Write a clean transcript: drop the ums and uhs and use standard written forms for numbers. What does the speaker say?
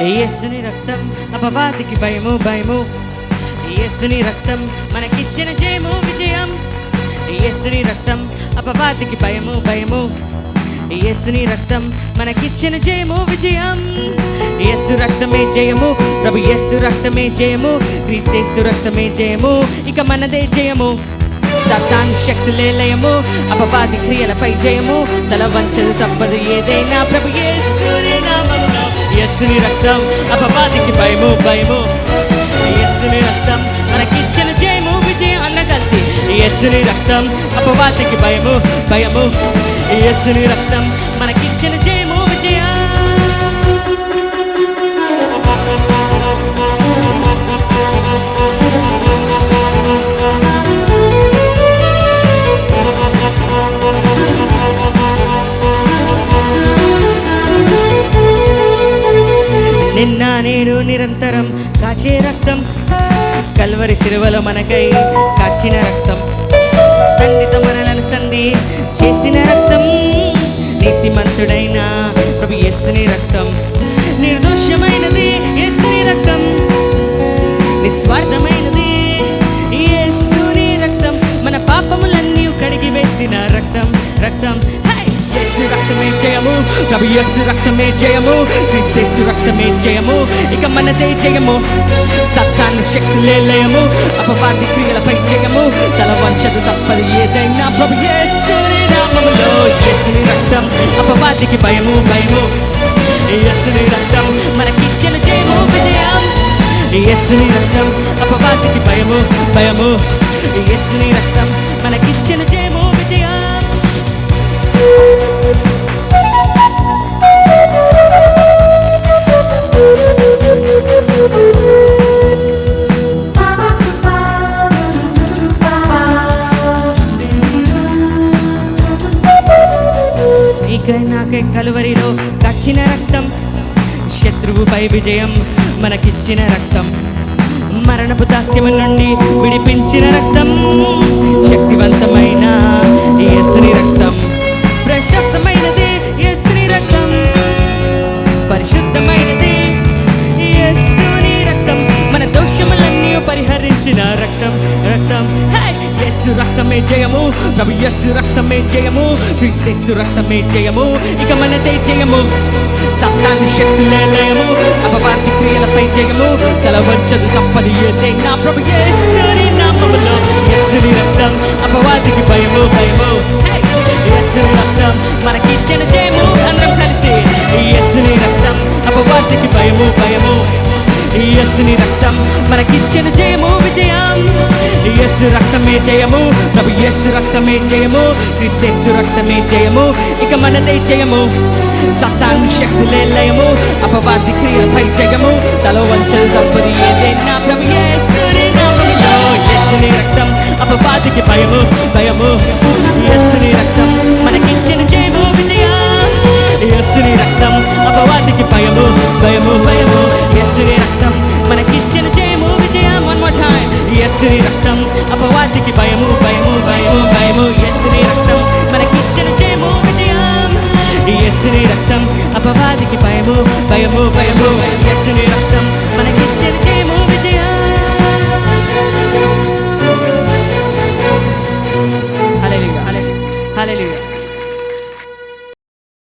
యేసుని రక్తం అపవాదికి భయము భయము. యేసుని రక్తం మనకిచ్చిన జయము విజయం. యేసుని రక్తం అపవాదికి భయము భయము. యేసుని రక్తం మనకిచ్చిన జయము విజయం. యేసు రక్తమే జయము, ప్రభు యేసు రక్తమే జయము, క్రీస్తు రక్తమే జయము, ఇక మనదే జయము. సాతాను శక్తులే లయము, అపవాది క్రియలపై జయము, తల వంచదు తప్పదు ఏదైనా ప్రభు యేసుని నామములో. యేసుని రక్తం అపవాదికి భయము భయము. యేసుని రక్తం మనకిచ్చిన జయము విజయం. అన్న కలిసి యేసుని రక్తం అపవాదికి భయము భయము. యేసుని రక్తం మనకిచ్చిన జయము విజయం. నిన్న నేడు నిరంతరం కాచే రక్తం, కల్వరి సిలువలో మనకై కాచిన రక్తం, తండ్రితో మనలను సంధి చేసిన రక్తం, నీతిమంతుడైన ప్రభు యేసుని రక్తం, నిర్దోషమైనది యేసుని రక్తం, నిస్వార్థమైనది యేసుని రక్తం, మన పాపములన్నీ కడిగి వేసిన రక్తం రక్తం. యేసు రక్తమే జయము, ప్రభు యేసు రక్తమే జయము, క్రీస్తు రక్తమే జయము, ఇక మనదే జయము. సాతాను శక్తులే లయము, అపవాది క్రియలపై జయము, తల వంచదు తప్పదు ఏదైనా ప్రభు యేసుని నామములో. యేసుని రక్తం అపవాదికి భయము భయము. యేసుని రక్తం మనకిచ్చిన జయము విజయం. యేసుని రక్తం అపవాదికి భయము భయము. యేసుని రక్తం మనకిచ్చిన జయము విజయం. నాకై కలువరిలో కచ్చిన రక్తం, శత్రువుపై విజయం మనకిచ్చిన రక్తం, మరణపు దాస్యము నుండి విడిపించిన రక్తం, శక్తివంతమైన యేసుని రక్తం, ప్రశస్తమైనది యేసుని రక్తం, పరిశుద్ధమైనది యేసుని రక్తం, మన దోషములన్నీ పరిహరించిన రక్తం రక్తం. యేసు రక్తమే జయము, ప్రభు యేసు రక్తమే జయము, క్రీస్తు రక్తమే జయము, ఇక మనదే జయము. సాతాను శక్తులే లయము, అపవాది క్రియలపై జయము, తల వంచదు తప్పదు ఏదైనా ప్రభు యేసుని నామములో. యేసుని రక్తం అపవాదికి భయము భయము. యేసుని రక్తం మనకిచ్చిన జయము. అందరం కలిసి యేసుని రక్తం అపవాదికి భయము భయము. యేసుని రక్తం మనకిచ్చిన జయము విజయం. యేసు రక్తమే జయము, ప్రభు యేసు రక్తమే జయము, క్రీస్తు రక్తమే జయము, ఇక మనదే జయము. సాతాను శక్తులే లయము, అపవాది క్రియలపై జయము, తల వంచదు తప్పదు ఏదైనా ప్రభు యేసుని నామములో. యేసుని రక్తం అపవాదికి భయము భయము. యేసుని రక్తం మనకిచ్చిన జయము విజయం. యేసుని రక్తం అపవాదికి భయము భయము భయము. యేసుని రక్తం మనకిచ్చిన జయము విజయం. One more time. యేసుని రక్తం అపవాదికి భయము భయము భయము భయము. యేసుని రక్తం మనకిచ్చిన జయము విజయం. యేసుని రక్తం అపవాదికి భయము భయము భయము.